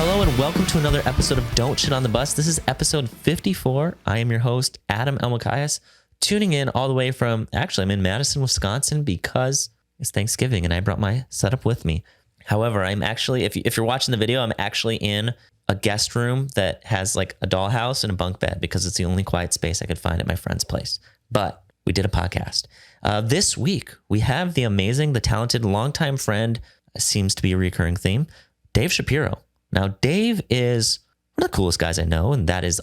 Hello and welcome to another episode of Don't Shit on the Bus. This is episode 54. I am your host, Adam Elmakias, tuning in all the way from, actually, I'm in Madison, Wisconsin because it's Thanksgiving and I brought my setup with me. However, I'm actually, if you're watching the video, I'm actually in a guest room that has like a dollhouse and a bunk bed because it's the only quiet space I could find at my friend's place. But we did a podcast. This week, we have the amazing, the talented, longtime friend, seems to be a recurring theme, Dave Shapiro. Now, Dave is one of the coolest guys I know, and that is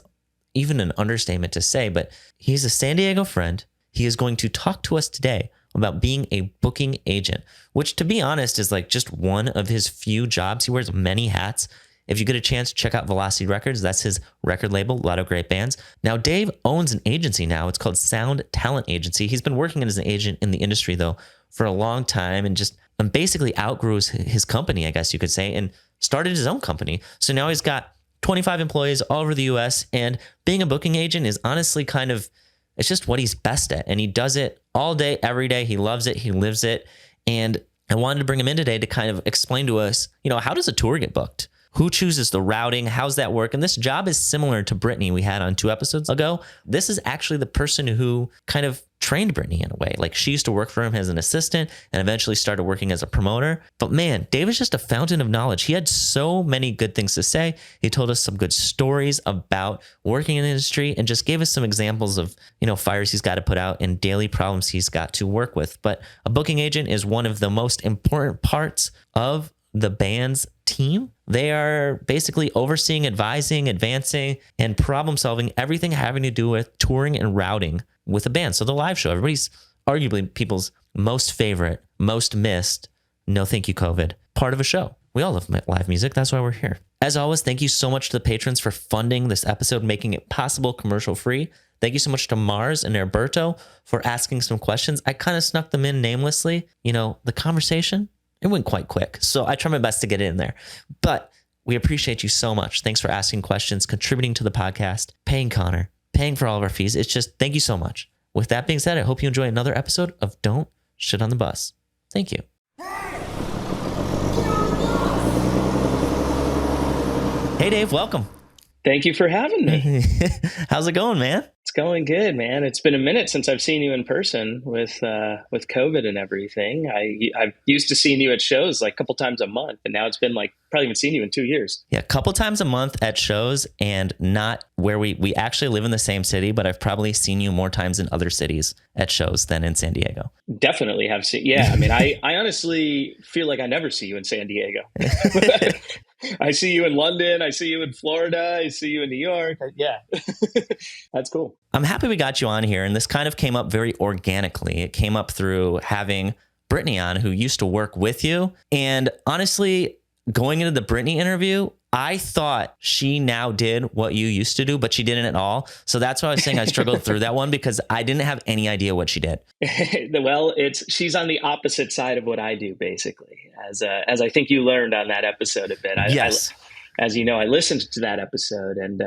even an understatement to say, but he's a San Diego friend. He is going to talk to us today about being a booking agent, which, to be honest, is like just one of his few jobs. He wears many hats. If you get a chance, check out Velocity Records. That's his record label, a lot of great bands. Now, Dave owns an agency now. It's called Sound Talent Agency. He's been working as an agent in the industry, though, for a long time and basically outgrew his company, I guess you could say, and started his own company. So now he's got 25 employees all over the US, and being a booking agent is honestly it's just what he's best at. And he does it all day, every day. He loves it. He lives it. And I wanted to bring him in today to kind of explain to us, how does a tour get booked? Who chooses the routing? How's that work? And this job is similar to Brittany we had on 2 episodes ago. This is actually the person who kind of trained Brittany in a way. Like, she used to work for him as an assistant and eventually started working as a promoter. But man, Dave is just a fountain of knowledge. He had so many good things to say. He told us some good stories about working in the industry and just gave us some examples of, fires he's got to put out and daily problems he's got to work with. But a booking agent is one of the most important parts of the band's team. They are basically overseeing, advising, advancing, and problem solving everything having to do with touring and routing with a band. So the live show, everybody's arguably people's most favorite, most missed, no thank you COVID, part of a show. We all love live music. That's why we're here. As always, thank you so much to the patrons for funding this episode, making it possible, commercial free. Thank you so much to Mars and Herberto for asking some questions. I kind of snuck them in namelessly. The conversation, it went quite quick. So I try my best to get it in there. But we appreciate you so much. Thanks for asking questions, contributing to the podcast, paying Connor, paying for all of our fees. It's just, thank you so much. With that being said, I hope you enjoy another episode of Don't Shit on the Bus. Thank you. Hey, Dave, welcome. Thank you for having me. How's it going, man? It's going good, man. It's been a minute since I've seen you in person with COVID and everything. I'm used to seeing you at shows like a couple times a month, and now it's been like probably haven't seen you in 2 years. Yeah, a couple times a month at shows, and not where we actually live in the same city, but I've probably seen you more times in other cities at shows than in San Diego. Definitely have seen. Yeah, I mean, I honestly feel like I never see you in San Diego. I see you in London. I see you in Florida. I see you in New York. Yeah, that's cool. I'm happy we got you on here. And this kind of came up very organically. It came up through having Brittany on, who used to work with you. And honestly, going into the Brittany interview, I thought she now did what you used to do, but she didn't at all. So that's why I was saying I struggled through that one because I didn't have any idea what she did. Well, she's on the opposite side of what I do, basically, as I think you learned on that episode a bit. Yes. As you know, I listened to that episode and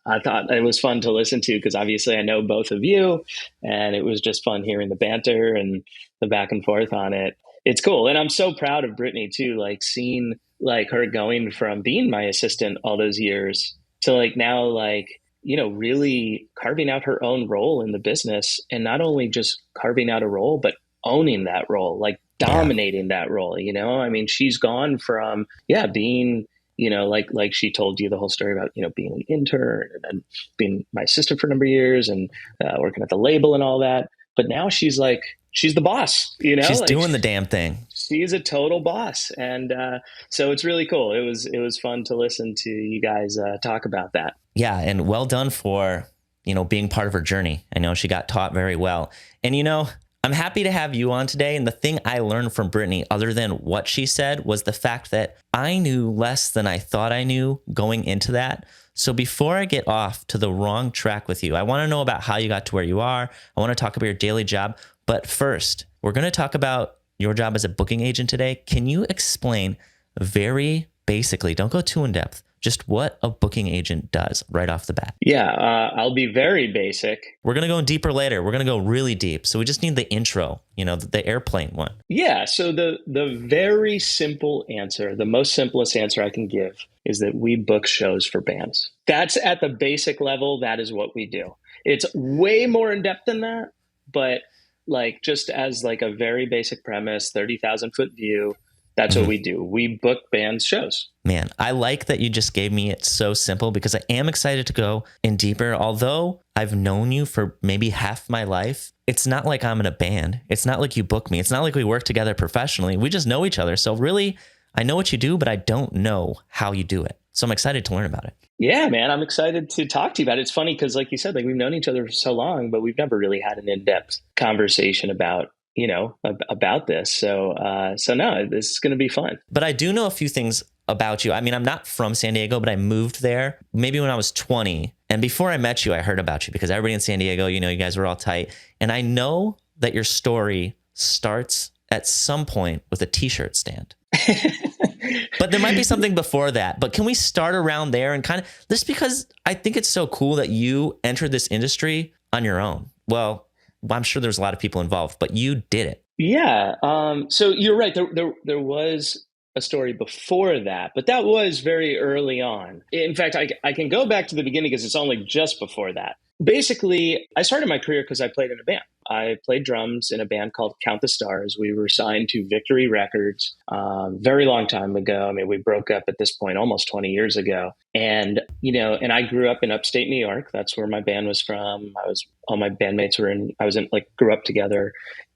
I thought it was fun to listen to because obviously I know both of you, and it was just fun hearing the banter and the back and forth on it. It's cool. And I'm so proud of Brittany too, like seeing like her going from being my assistant all those years to like now, like, really carving out her own role in the business, and not only just carving out a role, but owning that role, like dominating that role. I mean, she's gone from, being, like she told you the whole story about, being an intern and then being my assistant for a number of years and working at the label and all that. But now she's the boss, She's doing the damn thing. She's a total boss. And so it's really cool. It was fun to listen to you guys talk about that. Yeah. And well done for, being part of her journey. I know she got taught very well. And, I'm happy to have you on today. And the thing I learned from Brittany, other than what she said, was the fact that I knew less than I thought I knew going into that. So before I get off to the wrong track with you, I want to know about how you got to where you are. I want to talk about your daily job. But first, we're going to talk about your job as a booking agent today. Can you explain very basically, don't go too in depth, just what a booking agent does right off the bat. Yeah, I'll be very basic. We're going to go deeper later. We're going to go really deep. So we just need the intro, the airplane one. Yeah, so the very simple answer, the most simplest answer I can give is that we book shows for bands. That's at the basic level. That is what we do. It's way more in depth than that, but like just as like a very basic premise, 30,000 foot view, that's what we do. We book bands shows. Man, I like that you just gave me it so simple because I am excited to go in deeper. Although I've known you for maybe half my life, it's not like I'm in a band. It's not like you book me. It's not like we work together professionally. We just know each other. So really, I know what you do, but I don't know how you do it. So I'm excited to learn about it. Yeah, man, I'm excited to talk to you about it. It's funny because like you said, like we've known each other for so long, but we've never really had an in-depth conversation about this. So no, this is going to be fun. But I do know a few things about you. I mean, I'm not from San Diego, but I moved there maybe when I was 20. And before I met you, I heard about you because everybody in San Diego, you guys were all tight. And I know that your story starts at some point with a t-shirt stand. But there might be something before that. But can we start around there and kind of just because I think it's so cool that you entered this industry on your own. Well, I'm sure there's a lot of people involved, but you did it. Yeah. So you're right. There was a story before that, but that was very early on. In fact, I can go back to the beginning because it's only just before that. Basically, I started my career because I played in a band. I played drums in a band called Count the Stars. We were signed to Victory Records very long time ago. I mean, we broke up at this point almost 20 years ago. And, and I grew up in upstate New York. That's where my band was from. All my bandmates were grew up together.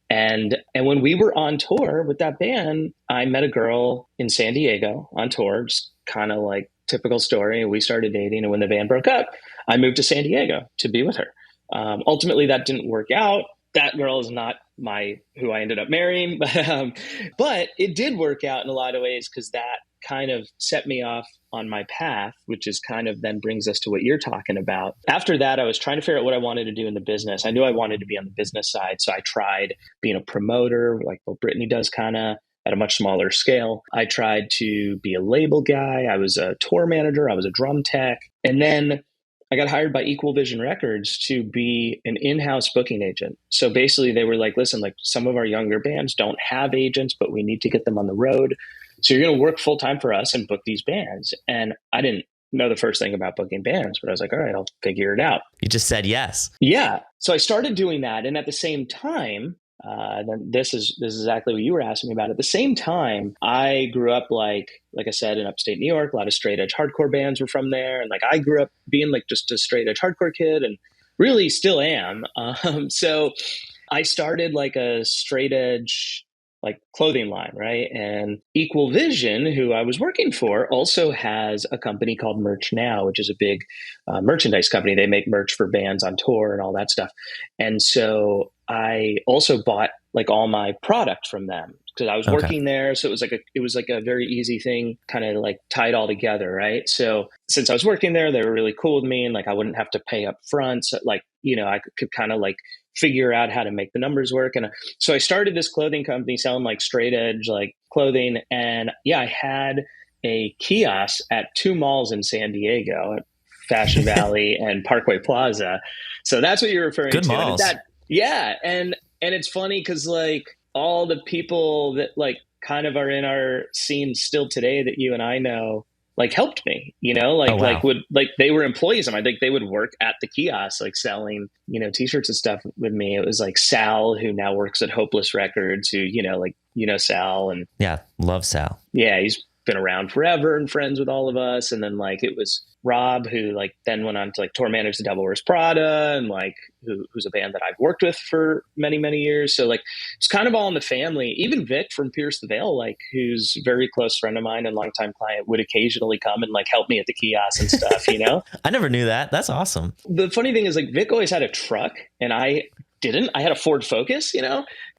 And when we were on tour with that band, I met a girl in San Diego on tour, just kind of like typical story. And we started dating. And when the band broke up, I moved to San Diego to be with her. Ultimately, that didn't work out. That girl is not who I ended up marrying, but it did work out in a lot of ways because that kind of set me off on my path, which is kind of then brings us to what you're talking about. After that, I was trying to figure out what I wanted to do in the business. I knew I wanted to be on the business side. So I tried being a promoter, like what Brittany does kind of at a much smaller scale. I tried to be a label guy. I was a tour manager. I was a drum tech. And then I got hired by Equal Vision Records to be an in-house booking agent. So basically they were like, listen, like some of our younger bands don't have agents, but we need to get them on the road. So you're going to work full time for us and book these bands. And I didn't know the first thing about booking bands, but I was like, all right, I'll figure it out. You just said yes. Yeah. So I started doing that. And at the same time, then this is exactly what you were asking me about. At the same time, I grew up like I said, in upstate New York. A lot of straight edge hardcore bands were from there, and like I grew up being like just a straight edge hardcore kid, and really still am. So I started like a straight edge like clothing line, right? And Equal Vision, who I was working for, also has a company called Merch Now, which is a big merchandise company. They make merch for bands on tour and all that stuff. And so I also bought like all my product from them because I was working there. So it was like a very easy thing, kind of like tied all together, right? So since I was working there, they were really cool with me, and like I wouldn't have to pay up front. So like, I could kind of like figure out how to make the numbers work. And so I started this clothing company selling like straight edge like clothing. And yeah, I had a kiosk at 2 malls in San Diego, at Fashion Valley and Parkway Plaza. So that's what you're referring Good to. malls. Yeah. And it's funny because like all the people that like kind of are in our scene still today that you and I know, like helped me, like they were employees. I think they would work at the kiosk, like selling, t-shirts and stuff with me. It was like Sal, who now works at Hopeless Records, who, Sal. And yeah, love Sal. Yeah, he's been around forever and friends with all of us. And then like it was Rob, who like then went on to like tour manage the Devil Wears Prada, and like who's a band that I've worked with for many, many years. So like it's kind of all in the family. Even Vic from Pierce the Veil, like who's a very close friend of mine and longtime client, would occasionally come and like help me at the kiosk and stuff, I never knew that. That's awesome. The funny thing is like Vic always had a truck and I didn't. I had a Ford Focus,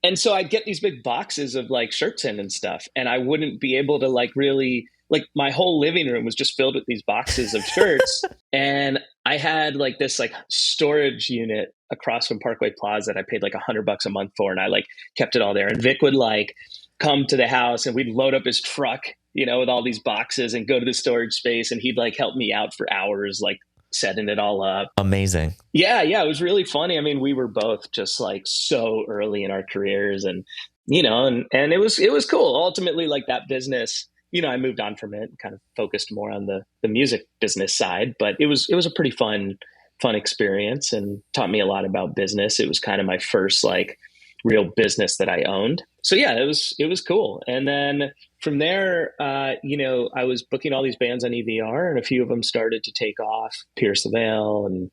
and so I'd get these big boxes of like shirts in and stuff, and I wouldn't be able to like really, like my whole living room was just filled with these boxes of shirts. And I had like this like storage unit across from Parkway Plaza that I paid like $100 a month for, and I like kept it all there. And Vic would like come to the house and we'd load up his truck, with all these boxes and go to the storage space. And he'd like help me out for hours, like setting it all up. Amazing. Yeah. Yeah. It was really funny. I mean, we were both just like so early in our careers and, and it was cool. Ultimately, like that business, I moved on from it and kind of focused more on the music business side, but it was a pretty fun experience and taught me a lot about business. It was kind of my first like real business that I owned. So yeah, it was cool. And then from there, I was booking all these bands on EVR, and a few of them started to take off. Pierce the Veil and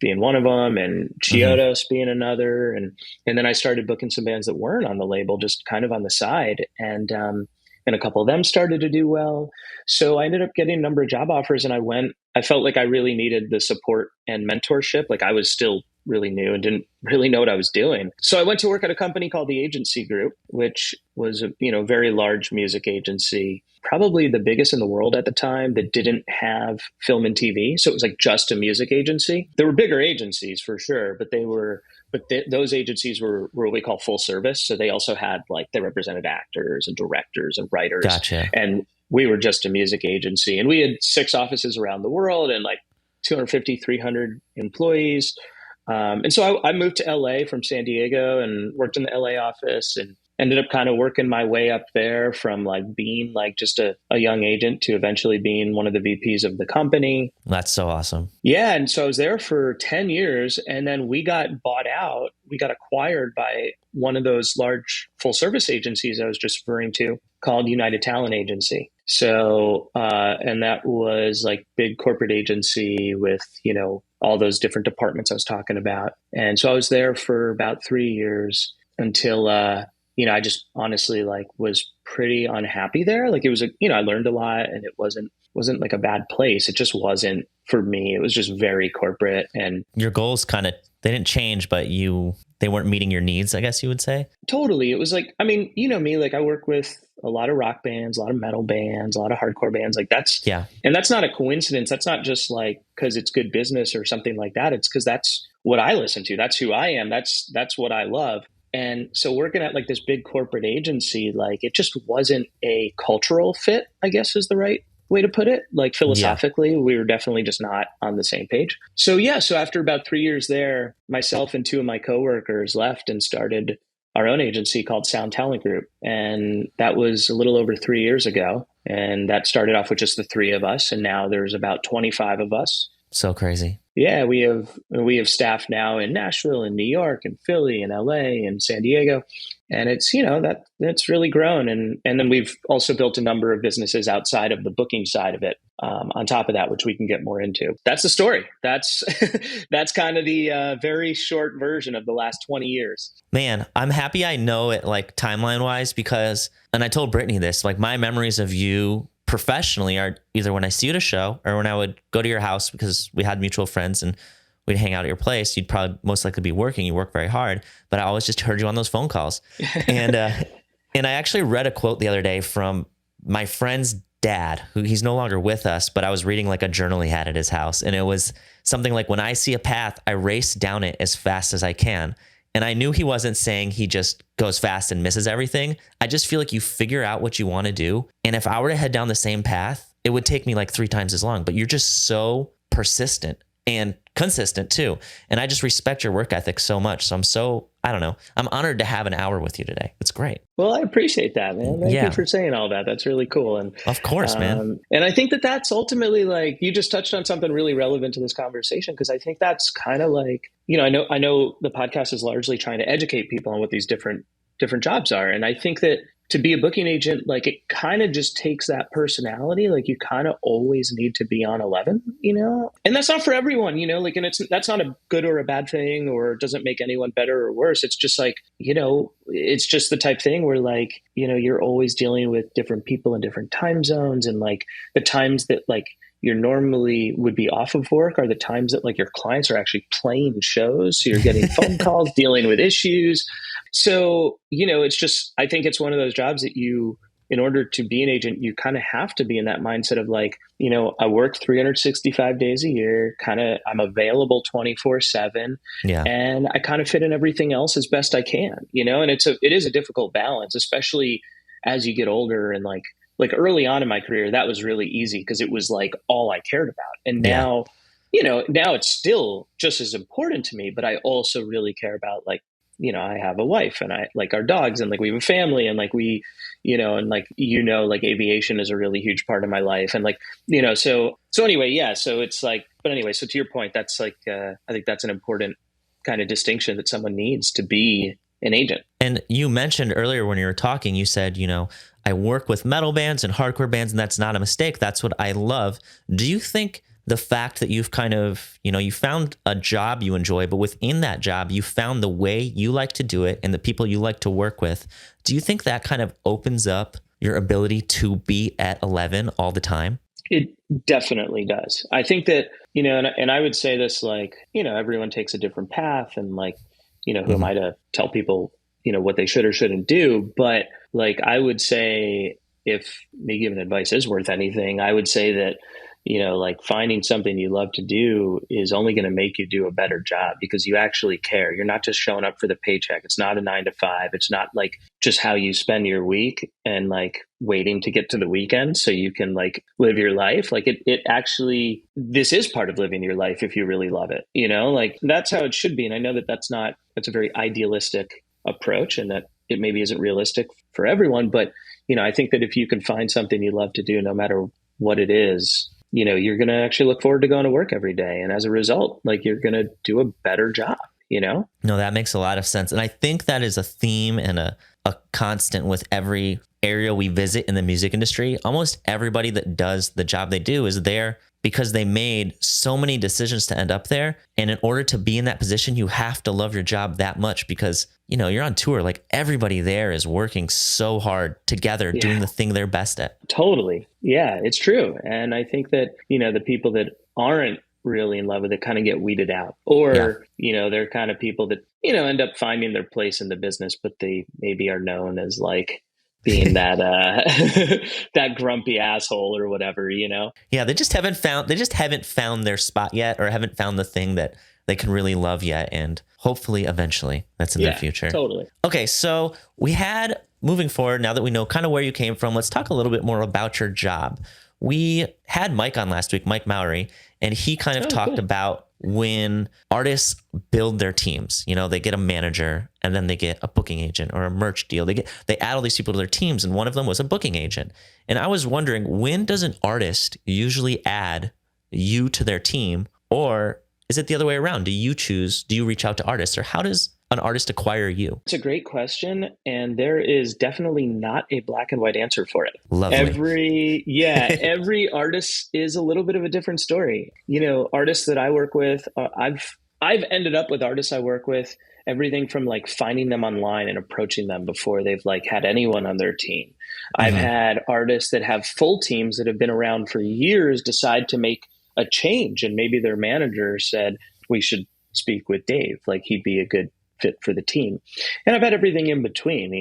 being one of them, and Chiodos being another, and then I started booking some bands that weren't on the label, just kind of on the side, and a couple of them started to do well. So I ended up getting a number of job offers, and I felt like I really needed the support and mentorship. Like I was still really new and didn't really know what I was doing. So I went to work at a company called the Agency Group, which was a very large music agency, probably the biggest in the world at the time, that didn't have film and TV. So it was like just a music agency. There were bigger agencies for sure, but those agencies were what we call full service. So they also had like, they represented actors and directors and writers. Gotcha. And we were just a music agency, and we had 6 offices around the world and like 250, 300 employees. And so I moved to LA from San Diego and worked in the LA office, and ended up kind of working my way up there from like being like just a young agent to eventually being one of the VPs of the company. That's so awesome. Yeah. And so I was there for 10 years, and then we got bought out. We got acquired by one of those large full service agencies I was just referring to, called United Talent Agency. So, and that was like big corporate agency with, all those different departments I was talking about. And so I was there for about 3 years until, I just honestly like was pretty unhappy there. Like it was I learned a lot, and it wasn't like a bad place. It just wasn't for me. It was just very corporate, and your goals they didn't change, but they weren't meeting your needs, I guess you would say. Totally. It was like, I mean, me, like I work with a lot of rock bands, a lot of metal bands, a lot of hardcore bands. Like and that's not a coincidence. That's not just like, cause it's good business or something like that. It's cause that's what I listen to. That's who I am. That's what I love. And so working at like this big corporate agency, like it just wasn't a cultural fit, I guess is the right way to put it. Like philosophically, we were definitely just not on the same page. So so after about 3 years there, myself and 2 of my coworkers left and started our own agency called Sound Talent Group. And that was a little over 3 years ago. And that started off with just the 3 of us. And now there's about 25 of us. So crazy. Yeah, we have staff now in Nashville and New York and Philly and LA and San Diego. And it's, that's really grown. And then we've also built a number of businesses outside of the booking side of it, on top of that, which we can get more into. That's the story. That's kind of the very short version of the last 20 years. Man, I'm happy I know it like timeline wise, because, and I told Brittany this, like my memories of you professionally are either when I see you at a show or when I would go to your house, because we had mutual friends and we'd hang out at your place. You'd probably most likely be working. You work very hard, but I always just heard you on those phone calls. And I actually read a quote the other day from my friend's dad, who he's no longer with us, but I was reading like a journal he had at his house. And it was something like, when I see a path, I race down it as fast as I can. And I knew he wasn't saying he just goes fast and misses everything. I just feel like you figure out what you want to do. And if I were to head down the same path, it would take me like 3 times as long, but you're just so persistent and consistent too. And I just respect your work ethic so much. So I'm honored to have an hour with you today. It's great. Well, I appreciate that, man. Thank you for saying all that. That's really cool. And of course, man. And I think that's ultimately like, you just touched on something really relevant to this conversation. Cause I think that's kind of like, I know the podcast is largely trying to educate people on what these different jobs are. And I think that to be a booking agent, like it kind of just takes that personality. Like you kind of always need to be on 11, and that's not for everyone, like, and that's not a good or a bad thing, or doesn't make anyone better or worse. It's just like, it's just the type thing where like, you're always dealing with different people in different time zones. And like the times that like you normally would be off of work are the times that like your clients are actually playing shows. So you're getting phone calls, dealing with issues. So, it's just, I think it's one of those jobs that in order to be an agent, you kind of have to be in that mindset of like, I work 365 days a year, I'm available 24/7. Yeah. And I kind of fit in everything else as best I can, and it is a difficult balance, especially as you get older and like early on in my career, that was really easy because it was like all I cared about. And Yeah. now, now it's still just as important to me, but I also really care about like, I have a wife and I like our dogs and like we have a family and like and like, like aviation is a really huge part of my life. And like, so anyway, yeah. So it's like, but anyway, so to your point, that's like, I think that's an important kind of distinction that someone needs to be an agent. And you mentioned earlier when you were talking, you said, I work with metal bands and hardcore bands, and that's not a mistake. That's what I love. Do you think the fact that you've kind of, you found a job you enjoy, but within that job, you found the way you like to do it and the people you like to work with, do you think that kind of opens up your ability to be at 11 all the time? It definitely does. I think that, and I would say this like, everyone takes a different path and like, who am I to tell people, what they should or shouldn't do? But like, I would say if me giving advice is worth anything, I would say that, like finding something you love to do is only going to make you do a better job because you actually care. You're not just showing up for the paycheck. It's not a 9 to 5. It's not like just how you spend your week and like waiting to get to the weekend so you can like live your life. Like it actually, this is part of living your life if you really love it, like that's how it should be. And I know that that's a very idealistic approach and that it maybe isn't realistic for everyone. But, I think that if you can find something you love to do, no matter what it is, you're going to actually look forward to going to work every day. And as a result, like you're going to do a better job, No, that makes a lot of sense. And I think that is a theme and a constant with every area we visit in the music industry. Almost everybody that does the job they do is there because they made so many decisions to end up there. And in order to be in that position, you have to love your job that much because, you're on tour. Like everybody there is working so hard together, doing the thing they're best at. Totally. Yeah, it's true. And I think that, the people that aren't really in love with it kind of get weeded out or, they're kind of people that, end up finding their place in the business, but they maybe are known as like being that that grumpy asshole or whatever, Yeah, they just haven't found their spot yet or haven't found the thing that they can really love yet. And hopefully eventually that's in their future. Totally. Okay, so moving forward, now that we know kind of where you came from, let's talk a little bit more about your job. We had Mike on last week, Mike Mowry, and he kind of talked about when artists build their teams. They get a manager and then they get a booking agent or a merch deal. They add all these people to their teams, and one of them was a booking agent. And I was wondering, when does an artist usually add you to their team, or is it the other way around? Do you reach out to artists, or how does an artist acquire you? It's a great question. And there is definitely not a black and white answer for it. Lovely. Every artist is a little bit of a different story. Artists that I work with, I've ended up with artists I work with, everything from like finding them online and approaching them before they've like had anyone on their team. I've had artists that have full teams that have been around for years decide to make a change, and maybe their manager said, we should speak with Dave, like he'd be a good fit for the team. And I've had everything in between,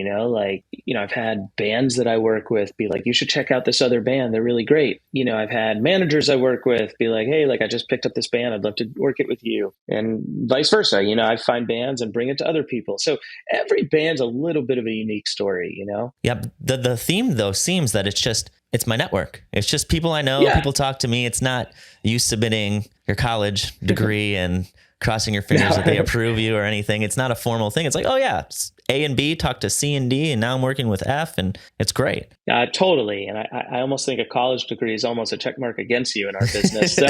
I've had bands that I work with be like, you should check out this other band, they're really great. I've had managers I work with be like, hey, like I just picked up this band, I'd love to work it with you, and vice versa. I find bands and bring it to other people. So every band's a little bit of a unique story. Yep. The theme though seems that it's my network. It's just people I know. People talk to me. It's not you submitting your college degree and crossing your fingers that they approve you or anything. It's not a formal thing. It's like, oh yeah, A and B talk to C and D, and now I'm working with F, and it's great. Totally. And I almost think a college degree is almost a check mark against you in our business. So.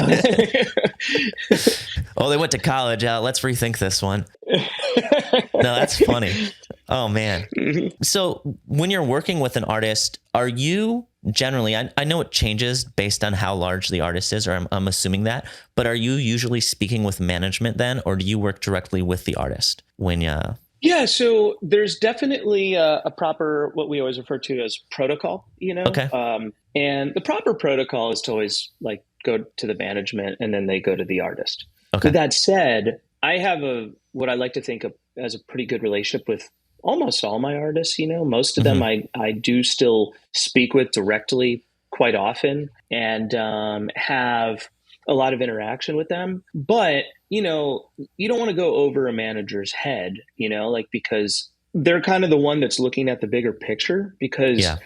Oh, they went to college. Let's rethink this one. No, that's funny. Oh man. So when you're working with an artist, are you generally, I know it changes based on how large the artist is, or I'm assuming that, but are you usually speaking with management then, or do you work directly with the artist when Yeah, so there's definitely a proper, what we always refer to as protocol, Okay. And the proper protocol is to always like go to the management and then they go to the artist. Okay. With that said, I have what I like to think of as a pretty good relationship with almost all my artists. Most of them I do still speak with directly quite often and have a lot of interaction with them. But, you don't want to go over a manager's head, like because they're kind of the one that's looking at the bigger picture because, Yeah.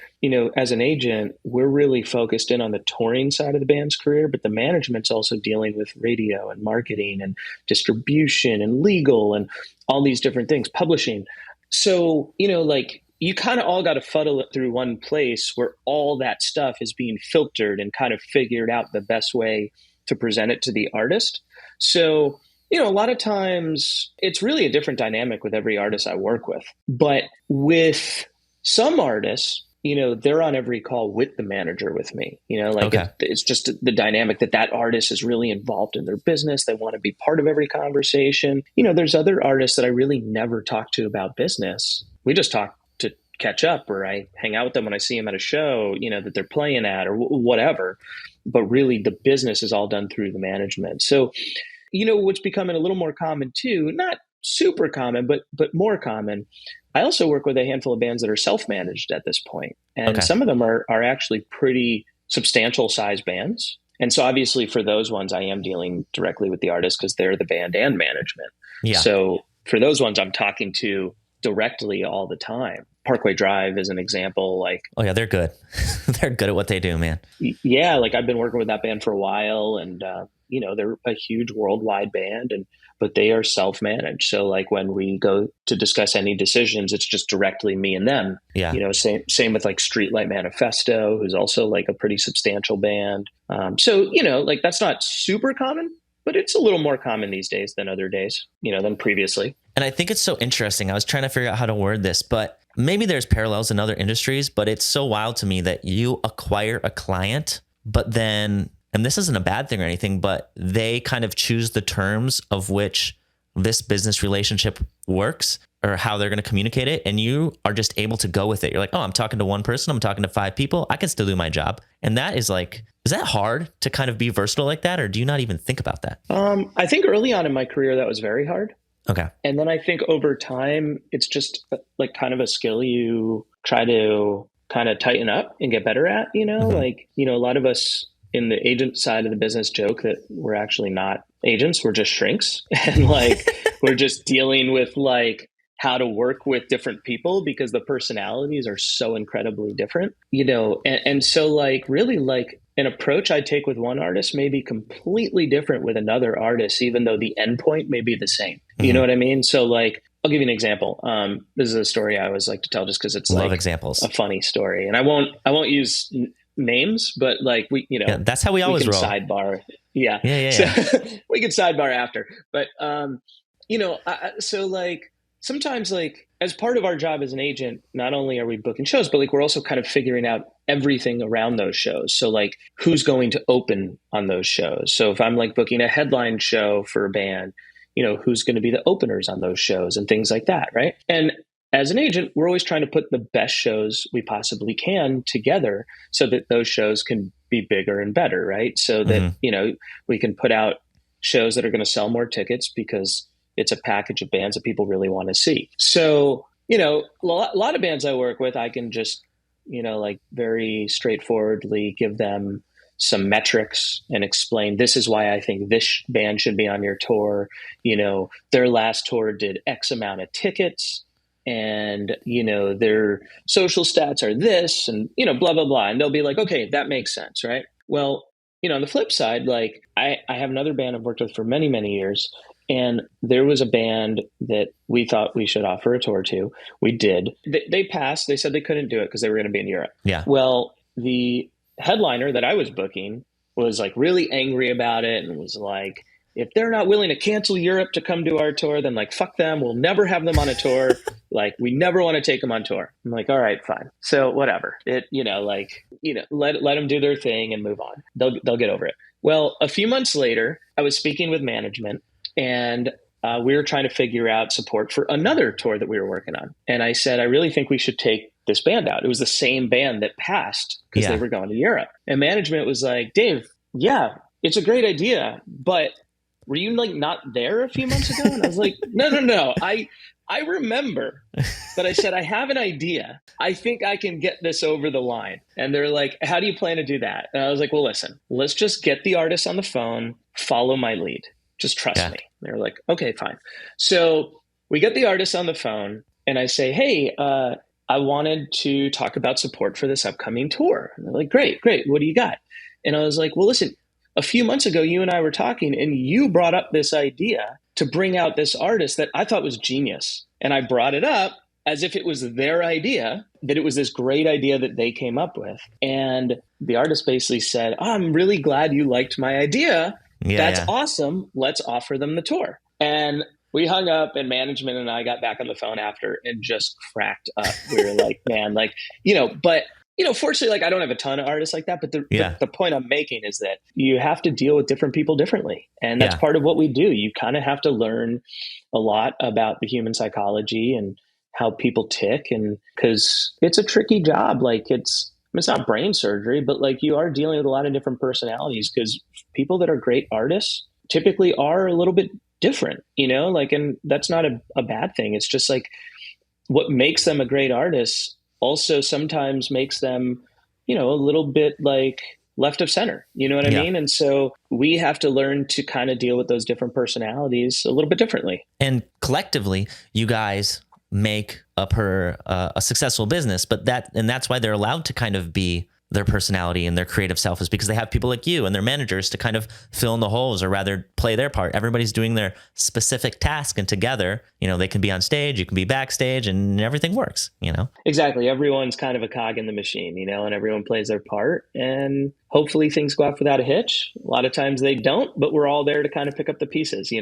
as an agent, we're really focused in on the touring side of the band's career, but the management's also dealing with radio and marketing and distribution and legal and all these different things, publishing. So, like you kind of all got to funnel it through one place where all that stuff is being filtered and kind of figured out the best way to present it to the artist. So, a lot of times it's really a different dynamic with every artist I work with. But with some artists, they're on every call with the manager with me. Okay. It's just the dynamic that artist is really involved in their business. They want to be part of every conversation. There's other artists that I really never talk to about business. We just talk to catch up, or I hang out with them when I see them at a show, that they're playing at or whatever. But really the business is all done through the management. So, what's becoming a little more common too, not super common, but more common. I also work with a handful of bands that are self-managed at this point. And some of them are actually pretty substantial size bands. And so obviously for those ones, I am dealing directly with the artist because they're the band and management. Yeah. So for those ones, I'm talking to directly all the time. Parkway Drive is an example. Oh yeah, they're good. They're good at what they do, man. Yeah. I've been working with that band for a while, and, they're a huge worldwide band, but they are self-managed. So when we go to discuss any decisions, it's just directly me and them. Yeah. Same with Streetlight Manifesto, who's also a pretty substantial band. So, that's not super common, but it's a little more common these days than other days, than previously. And I think it's so interesting. I was trying to figure out how to word this, but maybe there's parallels in other industries, but it's so wild to me that you acquire a client, but then, and this isn't a bad thing or anything, but they kind of choose the terms of which this business relationship works or how they're going to communicate it. And you are just able to go with it. You're like, oh, I'm talking to one person. I'm talking to 5 people. I can still do my job. And that is is that hard to kind of be versatile like that? Or do you not even think about that? I think early on in my career, that was very hard. Okay. And then I think over time, it's just kind of a skill you try to kind of tighten up and get better at, a lot of us in the agent side of the business joke that we're actually not agents. We're just shrinks. And we're just dealing with how to work with different people because the personalities are so incredibly different, and so really an approach I take with one artist may be completely different with another artist, even though the endpoint may be the same. Mm-hmm. You know what I mean? So I'll give you an example. This is a story I always like to tell just because it's love examples. A funny story. And I won't use names, but that's how we always roll. Sidebar. Yeah. So we can sidebar after, but, sometimes as part of our job as an agent, not only are we booking shows, but we're also kind of figuring out everything around those shows. So who's going to open on those shows? So if I'm booking a headline show for a band, who's going to be the openers on those shows and things like that. Right. And as an agent, we're always trying to put the best shows we possibly can together so that those shows can be bigger and better. Right. So that, we can put out shows that are going to sell more tickets because it's a package of bands that people really want to see. So, a lot of bands I work with, I can just, very straightforwardly give them some metrics and explain, this is why I think this band should be on your tour. Their last tour did X amount of tickets and, their social stats are this and, blah, blah, blah. And they'll be like, okay, that makes sense. Right. Well, on the flip side, I have another band I've worked with for many, many years. And there was a band that we thought we should offer a tour to. We did. They passed. They said they couldn't do it because they were going to be in Europe. Yeah. Well, the headliner that I was booking was really angry about it and was like, if they're not willing to cancel Europe to come to our tour, then fuck them. We'll never have them on a tour. We never want to take them on tour. I'm like, all right, fine. So whatever. It, let them do their thing and move on. They'll get over it. Well, a few months later, I was speaking with management. And we were trying to figure out support for another tour that we were working on. And I said, I really think we should take this band out. It was the same band that passed because they were going to Europe. And management was like, Dave, yeah, it's a great idea. But were you not there a few months ago? And I was like, no. I remember. But I said, I have an idea. I think I can get this over the line. And they're like, how do you plan to do that? And I was like, well, listen, let's just get the artist on the phone, follow my lead. Just trust me. They were like, okay, fine. So we get the artist on the phone and I say, hey, I wanted to talk about support for this upcoming tour. And they're like, great, great. What do you got? And I was like, well, listen, a few months ago, you and I were talking, and you brought up this idea to bring out this artist that I thought was genius. And I brought it up as if it was their idea, that it was this great idea that they came up with. And the artist basically said, oh, I'm really glad you liked my idea. That's awesome. Let's offer them the tour. And we hung up, and management and I got back on the phone after and just cracked up. We were like, man, like, but fortunately, like, I don't have a ton of artists like that, but the point I'm making is that you have to deal with different people differently. And that's part of what we do. You kind of have to learn a lot about the human psychology and how people tick. And because it's a tricky job, like it's not brain surgery, but like you are dealing with a lot of different personalities, because people that are great artists typically are a little bit different, like, and that's not a bad thing. It's just like what makes them a great artist also sometimes makes them, a little bit like left of center, you know what I mean? And so we have to learn to kind of deal with those different personalities a little bit differently. And collectively, you guys make a successful business, that's why they're allowed to kind of be their personality and their creative self, is because they have people like you and their managers to kind of fill in the holes, or rather play their part. Everybody's doing their specific task, and together, they can be on stage, you can be backstage, and everything works, Exactly. Everyone's kind of a cog in the machine, and everyone plays their part, and hopefully things go off without a hitch. A lot of times they don't, but we're all there to kind of pick up the pieces,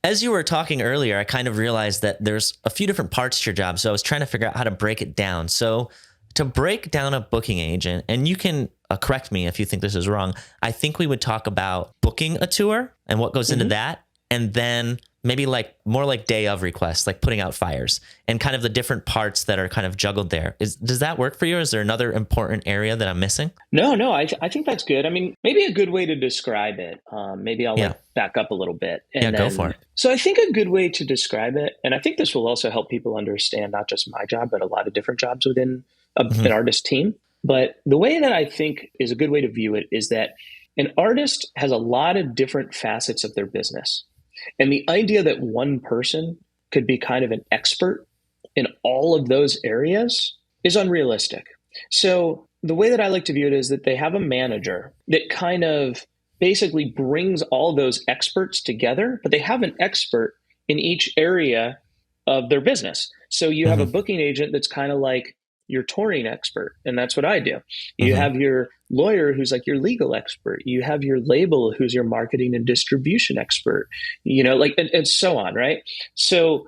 As you were talking earlier, I kind of realized that there's a few different parts to your job. So I was trying to figure out how to break it down. So to break down a booking agent, and you can correct me if you think this is wrong, I think we would talk about booking a tour and what goes into that, and then maybe like more like day of requests, like putting out fires, and kind of the different parts that are kind of juggled there. Does that work for you? Is there another important area that I'm missing? No, I think that's good. I mean, maybe a good way to describe it, maybe I'll back up a little bit. And go for it. So I think a good way to describe it, and I think this will also help people understand not just my job, but a lot of different jobs within an artist team. But the way that I think is a good way to view it is that an artist has a lot of different facets of their business. And the idea that one person could be kind of an expert in all of those areas is unrealistic. So the way that I like to view it is that they have a manager that kind of basically brings all those experts together, but they have an expert in each area of their business. So you have a booking agent that's kind of like your touring expert, and that's what I do. You have your lawyer who's like your legal expert. You have your label who's your marketing and distribution expert, and so on, right? So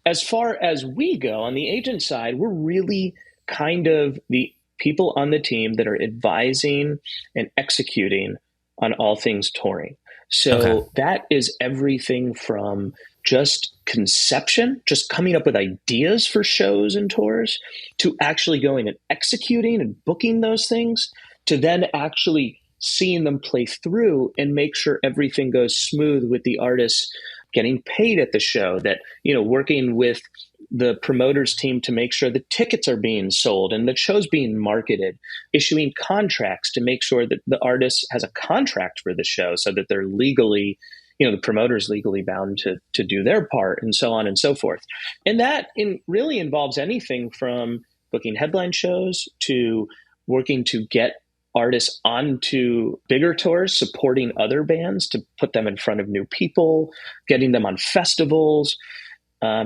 as far as we go on the agent side, we're really kind of the people on the team that are advising and executing on all things touring. So that is everything from just conception, just coming up with ideas for shows and tours, to actually going and executing and booking those things, to then actually seeing them play through and make sure everything goes smooth with the artists getting paid at the show, that, working with the promoters team to make sure the tickets are being sold and the show's being marketed, issuing contracts to make sure that the artist has a contract for the show so that they're legally, the promoter's legally bound to do their part, and so on and so forth. And that really involves anything from booking headline shows to working to get artists onto bigger tours, supporting other bands to put them in front of new people, getting them on festivals,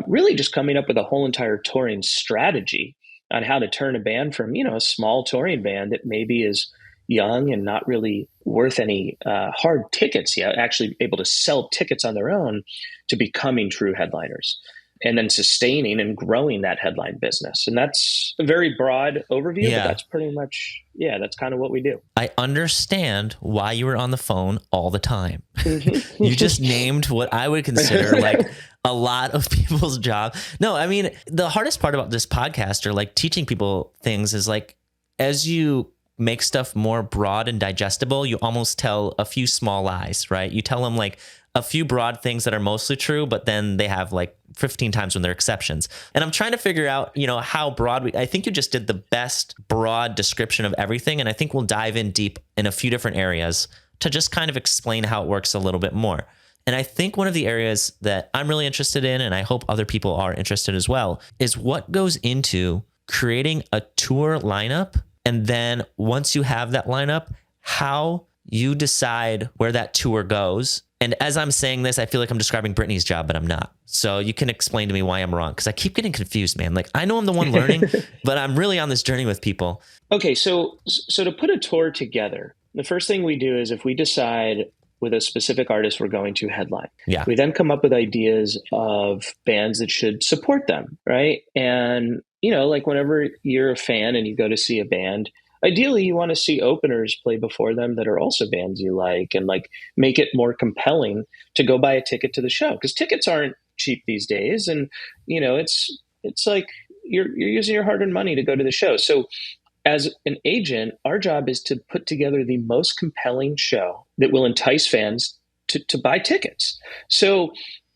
really just coming up with a whole entire touring strategy on how to turn a band from, a small touring band that maybe is young and not really worth any hard tickets yet, actually able to sell tickets on their own, to becoming true headliners, and then sustaining and growing that headline business. And that's a very broad overview, but that's pretty much, that's kind of what we do. I understand why you were on the phone all the time. You just named what I would consider like a lot of people's job. No, I mean, the hardest part about this podcast, or like teaching people things, is like, as you make stuff more broad and digestible, you almost tell a few small lies, right? You tell them like a few broad things that are mostly true, but then they have like 15 times when they're exceptions. And I'm trying to figure out, how broad I think you just did the best broad description of everything. And I think we'll dive in deep in a few different areas to just kind of explain how it works a little bit more. And I think one of the areas that I'm really interested in, and I hope other people are interested as well, is what goes into creating a tour lineup. And then once you have that lineup, how you decide where that tour goes. And as I'm saying this, I feel like I'm describing Brittany's job, but I'm not. So you can explain to me why I'm wrong, because I keep getting confused, man. Like, I know I'm the one learning, but I'm really on this journey with people. Okay, so to put a tour together, the first thing we do is if we decide with a specific artist we're going to headline, we then come up with ideas of bands that should support them, right? And, like whenever you're a fan and you go to see a band, ideally you want to see openers play before them that are also bands you like, and like make it more compelling to go buy a ticket to the show, because tickets aren't cheap these days. And, it's like you're using your hard-earned money to go to the show. So as an agent, our job is to put together the most compelling show that will entice fans to buy tickets. So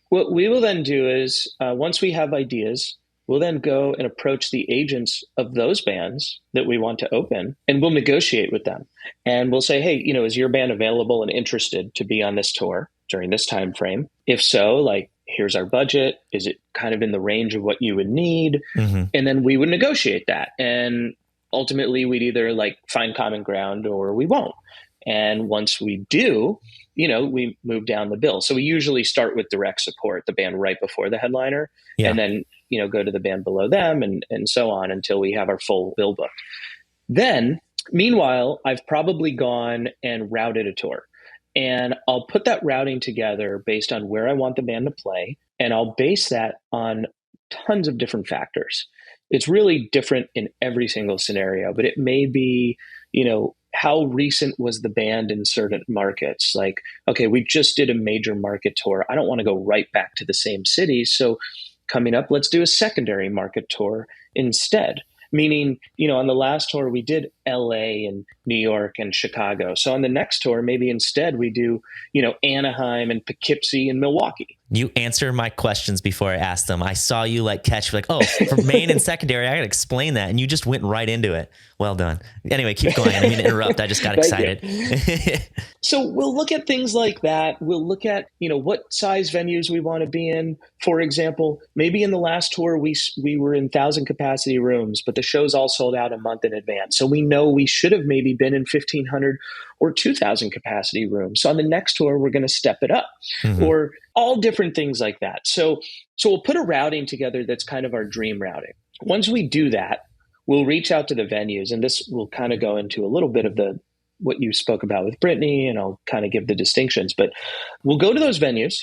what we will then do is, once we have ideas, we'll then go and approach the agents of those bands that we want to open, and we'll negotiate with them. And we'll say, hey, is your band available and interested to be on this tour during this time frame? If so, like, here's our budget. Is it kind of in the range of what you would need? Mm-hmm. And then we would negotiate that. And ultimately, we'd either like find common ground or we won't. And once we do, we move down the bill. So we usually start with direct support, the band right before the headliner, and then, go to the band below them and so on until we have our full bill booked. Then, meanwhile, I've probably gone and routed a tour. And I'll put that routing together based on where I want the band to play. And I'll base that on tons of different factors. It's really different in every single scenario, but it may be, how recent was the band in certain markets? Like, okay, we just did a major market tour. I don't want to go right back to the same city. So coming up, let's do a secondary market tour instead. Meaning, on the last tour, we did LA and New York and Chicago. So on the next tour, maybe instead we do, Anaheim and Poughkeepsie and Milwaukee. You answer my questions before I ask them. I saw you catch oh, for main and secondary, I got to explain that. And you just went right into it. Well done. Anyway, keep going. I didn't mean to interrupt. I just got excited. So we'll look at things like that. We'll look at, what size venues we want to be in. For example, maybe in the last tour, we were in 1,000 capacity rooms, but the show's all sold out a month in advance. So we know we should have maybe been in 1,500 or 2,000 capacity rooms. So on the next tour, we're going to step it up, or all different things like that. So we'll put a routing together that's kind of our dream routing. Once we do that, we'll reach out to the venues, and this will kind of go into a little bit of what you spoke about with Brittany, and I'll kind of give the distinctions. But we'll go to those venues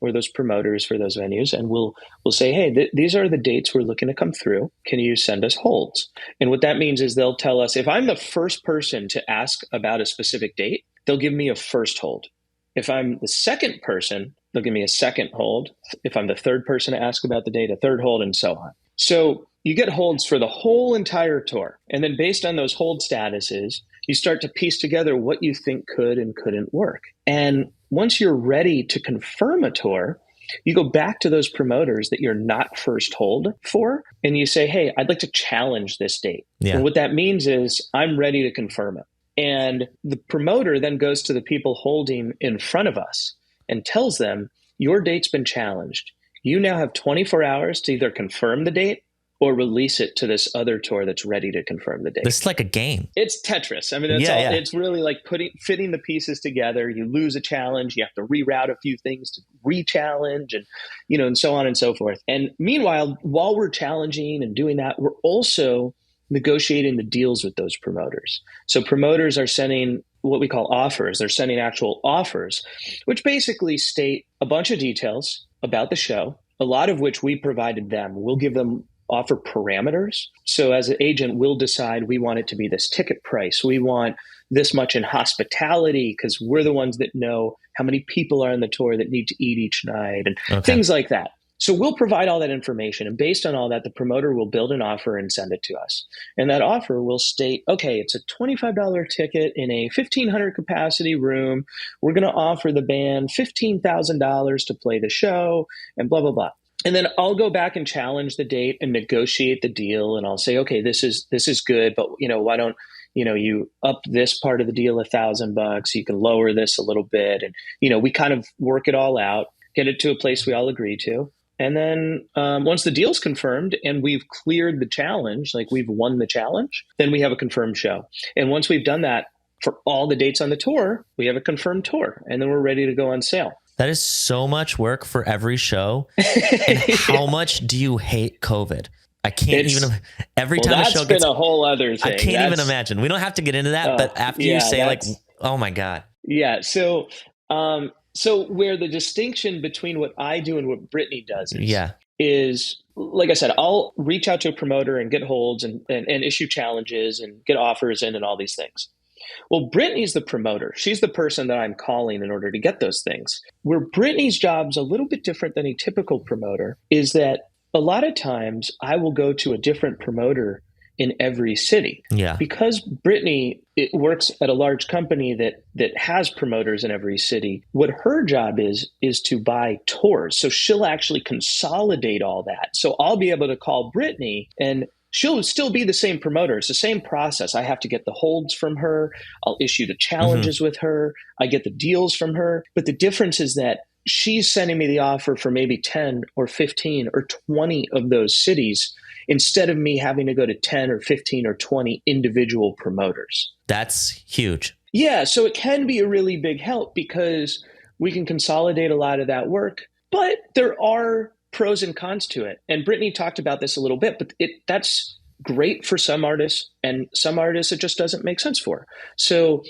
or those promoters for those venues, and we'll say, hey, these are the dates we're looking to come through. Can you send us holds? And what that means is they'll tell us, if I'm the first person to ask about a specific date, they'll give me a first hold. If I'm the second person, they'll give me a second hold. If I'm the third person to ask about the date, a third hold, and so on. So you get holds for the whole entire tour. And then based on those hold statuses, you start to piece together what you think could and couldn't work. And once you're ready to confirm a tour, you go back to those promoters that you're not first hold for, and you say, hey, I'd like to challenge this date. Yeah. And what that means is I'm ready to confirm it. And the promoter then goes to the people holding in front of us and tells them, your date's been challenged. You now have 24 hours to either confirm the date or release it to this other tour that's ready to confirm the date. This is like a game. It's Tetris. I mean, it's really like fitting the pieces together. You lose a challenge, you have to reroute a few things to re-challenge, and and so on and so forth. And meanwhile, while we're challenging and doing that, we're also negotiating the deals with those promoters. So promoters are sending what we call offers. They're sending actual offers, which basically state a bunch of details about the show, a lot of which we provided them. We'll give them offer parameters. So as an agent, we'll decide we want it to be this ticket price. We want this much in hospitality because we're the ones that know how many people are on the tour that need to eat each night and things like that. So we'll provide all that information. And based on all that, the promoter will build an offer and send it to us. And that offer will state, okay, it's a $25 ticket in a 1,500 capacity room. We're going to offer the band $15,000 to play the show and blah, blah, blah. And then I'll go back and challenge the date and negotiate the deal. And I'll say, okay, this is good, but why don't you up this part of the deal $1,000, you can lower this a little bit. And, we kind of work it all out, get it to a place we all agree to. And then once the deal's confirmed and we've cleared the challenge, like we've won the challenge, then we have a confirmed show. And once we've done that for all the dates on the tour, we have a confirmed tour, and then we're ready to go on sale. That is so much work for every show. And how much do you hate COVID? I can't every time a show gets... That's been a whole other thing. I can't even imagine. We don't have to get into that, but after you say like, oh my God. Yeah. So where the distinction between what I do and what Brittany does is, like I said, I'll reach out to a promoter and get holds and issue challenges and get offers in and all these things. Well, Brittany's the promoter. She's the person that I'm calling in order to get those things. Where Brittany's job's a little bit different than a typical promoter is that a lot of times I will go to a different promoter in every city. Yeah. Because Brittany works at a large company that has promoters in every city, what her job is to buy tours. So she'll actually consolidate all that. So I'll be able to call Brittany and she'll still be the same promoter. It's the same process. I have to get the holds from her. I'll issue the challenges with her. I get the deals from her. But the difference is that she's sending me the offer for maybe 10 or 15 or 20 of those cities instead of me having to go to 10 or 15 or 20 individual promoters. That's huge. Yeah. So it can be a really big help because we can consolidate a lot of that work, but there are pros and cons to it. And Brittany talked about this a little bit, but that's great for some artists, and some artists it just doesn't make sense for. So,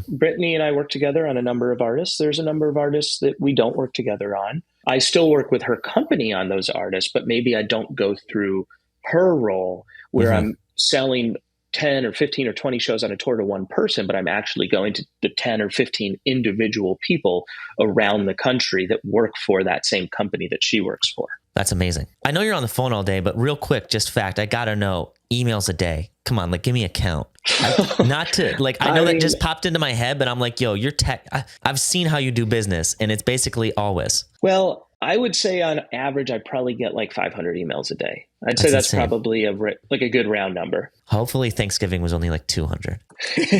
Brittany and I work together on a number of artists. There's a number of artists that we don't work together on. I still work with her company on those artists, but maybe I don't go through her role where I'm selling 10 or 15 or 20 shows on a tour to one person, but I'm actually going to the 10 or 15 individual people around the country that work for that same company that she works for. That's amazing. I know you're on the phone all day, but real quick, just fact, I got to know, emails a day. Come on, give me a count. I know that just popped into my head, but I'm like, yo, you're tech. I've seen how you do business, and it's basically always. Well, I would say on average, I probably get 500 emails a day. I'd say that's insane. Probably a good round number. Hopefully Thanksgiving was only 200.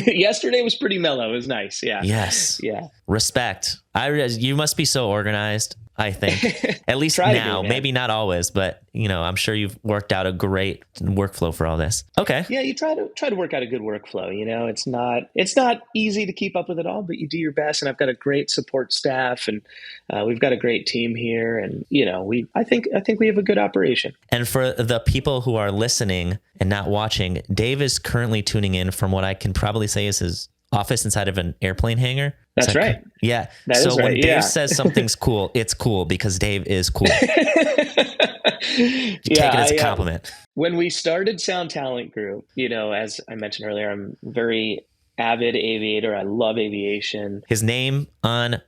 Yesterday was pretty mellow. It was nice. Yeah. Yes. Yeah. Respect. You must be so organized, I think. At least now, maybe not always, but I'm sure you've worked out a great workflow for all this. Okay. Yeah, you try to work out a good workflow. It's not easy to keep up with it all, but you do your best. And I've got a great support staff, and we've got a great team here. And I think we have a good operation. And for the people who are listening and not watching, Dave is currently tuning in from what I can probably say is his office inside of an airplane hangar. That's right. Yeah. That is right. When Dave says something's cool, it's cool because Dave is cool. Take it as a compliment. When we started Sound Talent Group, as I mentioned earlier, I'm a very avid aviator. I love aviation. His name on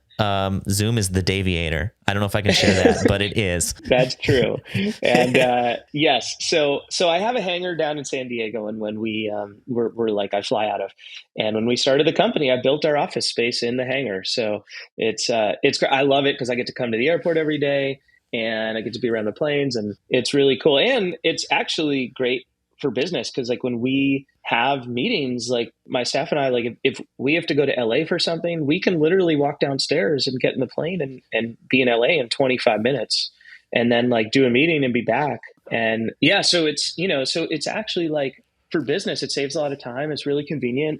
Zoom is the Daviator. I don't know if I can share that, but it is. That's true. And yes, so I have a hangar down in San Diego, and when I fly out of, and when we started the company, I built our office space in the hangar. So it's I love it because I get to come to the airport every day, and I get to be around the planes, and it's really cool. And it's actually great for business because when we have meetings, my staff and I, if we have to go to LA for something, we can literally walk downstairs and get in the plane and be in LA in 25 minutes and then do a meeting and be back. And yeah, so it's, so it's actually for business, it saves a lot of time. It's really convenient.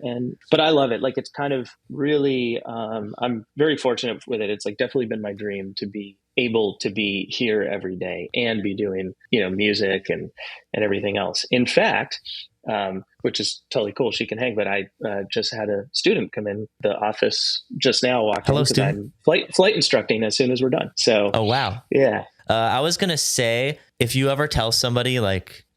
But I love it. It's kind of really, I'm very fortunate with it. It's definitely been my dream to be able to be here every day and be doing, music and everything else. In fact, which is totally cool. She can hang, but I just had a student come in the office just now walking. Hello, student. I'm flight instructing as soon as we're done. So, oh, wow. Yeah. I was going to say, if you ever tell somebody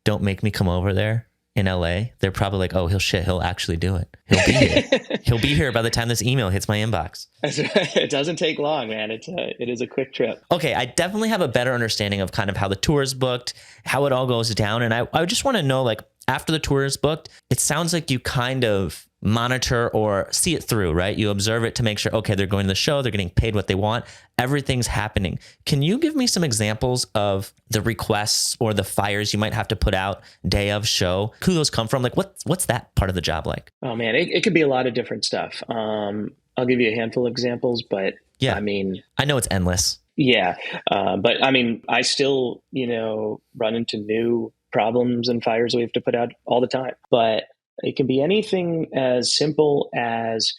don't make me come over there in LA, they're probably oh, he'll actually do it. He'll be here. He'll be here by the time this email hits my inbox. It doesn't take long, man. It is a quick trip. Okay. I definitely have a better understanding of kind of how the tour is booked, how it all goes down. And I just want to know, after the tour is booked, it sounds like you kind of monitor or see it through, right? You observe it to make sure, okay, they're going to the show, they're getting paid what they want, everything's happening. Can you give me some examples of the requests or the fires you might have to put out day of show? Who those come from? Like what's that part of the job like? Oh man, it could be a lot of different stuff. I'll give you a handful of examples, but yeah, I mean, I know it's endless. Yeah. But I mean, I still, run into new problems and fires we have to put out all the time. But it can be anything as simple as,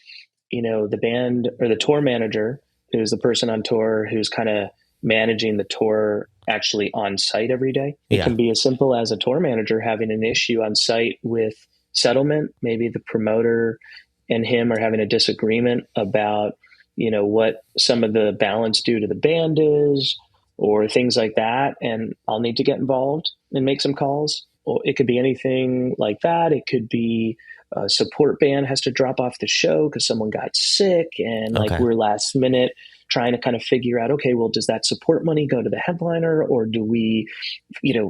the band or the tour manager, who's the person on tour who's kind of managing the tour actually on site every day. It can be as simple as a tour manager having an issue on site with settlement. Maybe the promoter and him are having a disagreement about what some of the balance due to the band is, or things like that. And I'll need to get involved and make some calls. Or it could be anything like that. It could be a support band has to drop off the show because someone got sick, and we're last minute trying to kind of figure out, okay, well, does that support money go to the headliner, or do we,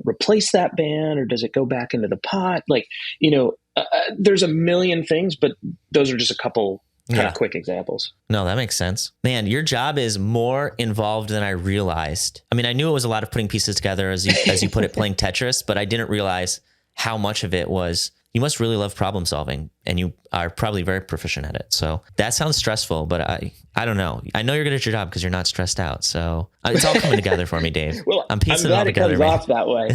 replace that band, or does it go back into the pot? There's a million things, but those are just a couple kind of quick examples. No, that makes sense. Man, your job is more involved than I realized. I mean, I knew it was a lot of putting pieces together, as you put it, playing Tetris, but I didn't realize how much of it was, you must really love problem solving, and you are probably very proficient at it. So that sounds stressful, but I don't know. I know you're good at your job because you're not stressed out. So it's all coming together for me, Dave. Well, I'm piecing it all together. Comes off that way.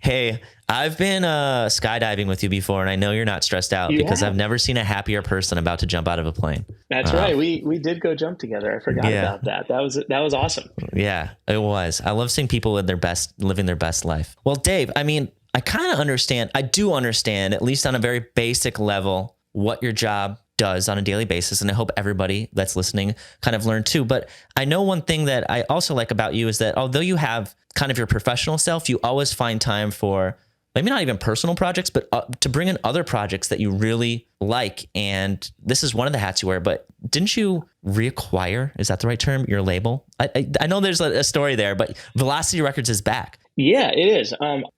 Hey, I've been skydiving with you before, and I know you're not stressed out because I've never seen a happier person about to jump out of a plane. That's right. We did go jump together. I forgot about that. That was awesome. Yeah, it was. I love seeing people living their best life. Well, Dave, I mean, I kind of understand. I do understand, at least on a very basic level, what your job does on a daily basis. And I hope everybody that's listening kind of learned too. But I know one thing that I also like about you is that although you have kind of your professional self, you always find time for maybe not even personal projects, but to bring in other projects that you really like. And this is one of the hats you wear, but didn't you reacquire, is that the right term, your label? I know there's a story there, but Velocity Records is back. Yeah, it is.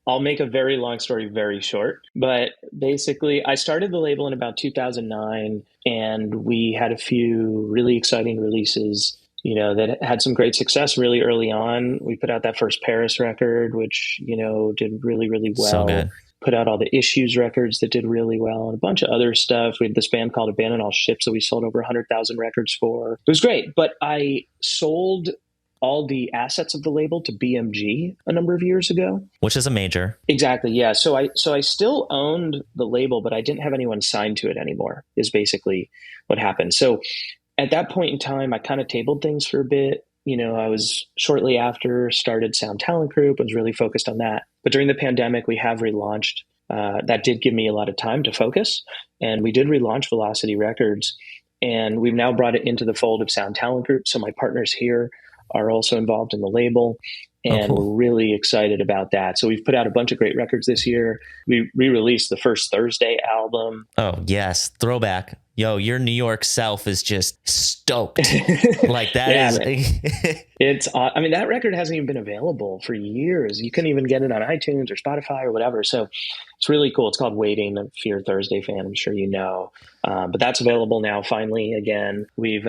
I'll make a very long story very short, but basically I started the label in about 2009, and we had a few really exciting releases, that had some great success really early on. We put out that first Paris record, which, did really, really well. So good. Put out all the Issues records that did really well, and a bunch of other stuff. We had this band called Abandon All Ships that we sold over 100,000 records for. It was great, but I sold all the assets of the label to BMG a number of years ago. Which is a major. Exactly, yeah. So I still owned the label, but I didn't have anyone signed to it anymore, is basically what happened. So at that point in time, I kind of tabled things for a bit. I was shortly after started Sound Talent Group, was really focused on that. But during the pandemic, we have relaunched. That did give me a lot of time to focus. And we did relaunch Velocity Records. And we've now brought it into the fold of Sound Talent Group. So my partners here are also involved in the label, and we're really excited about that. So we've put out a bunch of great records this year. We re-released the First Thursday album. Oh, yes. Throwback. Yo, your New York self is just stoked. Like that is. I mean, that record hasn't even been available for years. You couldn't even get it on iTunes or Spotify or whatever. So it's really cool. It's called Waiting. If you're a Thursday fan, I'm sure you know. But that's available now, finally, again. We've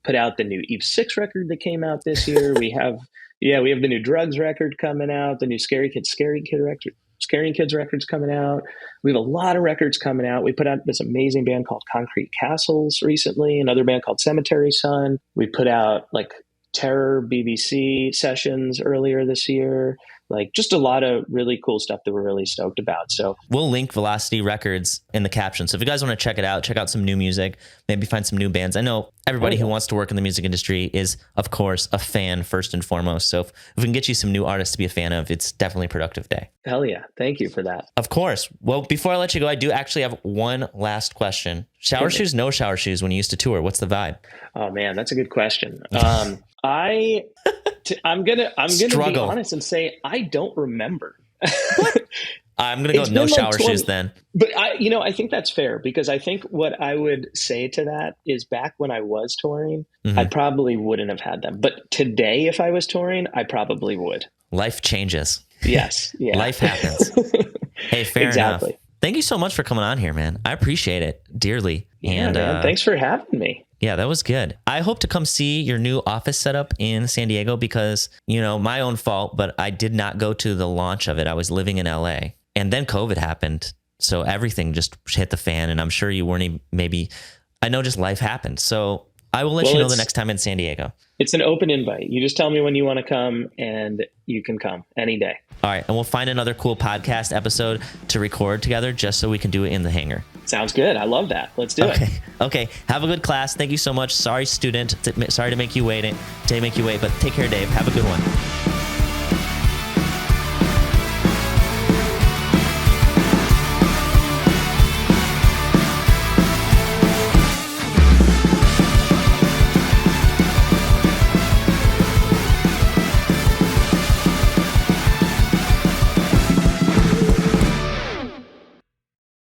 put out the new Eve 6 record that came out this year. We have the new Drugs record coming out, the new Scaring Kids records coming out. We have a lot of records coming out. We put out this amazing band called Concrete Castles recently, another band called Cemetery Sun. We put out Terror BBC sessions earlier this year. Just a lot of really cool stuff that we're really stoked about. So we'll link Velocity Records in the caption. So if you guys want to check it out, check out some new music, maybe find some new bands. I know everybody who wants to work in the music industry is, of course, a fan first and foremost. So if we can get you some new artists to be a fan of, it's definitely a productive day. Hell yeah. Thank you for that. Of course. Well, before I let you go, I do actually have one last question. Shower shoes, no shower shoes when you used to tour? What's the vibe? Oh man, that's a good question. I'm gonna be honest and say I don't remember. I'm gonna go no shower shoes then. But I think that's fair, because I think what I would say to that is back when I was touring, I probably wouldn't have had them. But today, if I was touring, I probably would. Life changes. Yes. Yeah. Life happens. Hey, fair Exactly. enough. Thank you so much for coming on here, man. I appreciate it dearly. Yeah, man. Thanks for having me. Yeah, that was good. I hope to come see your new office setup in San Diego because, my own fault, but I did not go to the launch of it. I was living in LA and then COVID happened. So everything just hit the fan, and I'm sure you weren't I know just life happened. So I will let you know the next time in San Diego. It's an open invite. You just tell me when you want to come and you can come any day. All right. And we'll find another cool podcast episode to record together just so we can do it in the hangar. Sounds good. I love that. Let's do it. Okay. Have a good class. Thank you so much. Sorry, student. Sorry to make you wait, but take care, Dave. Have a good one.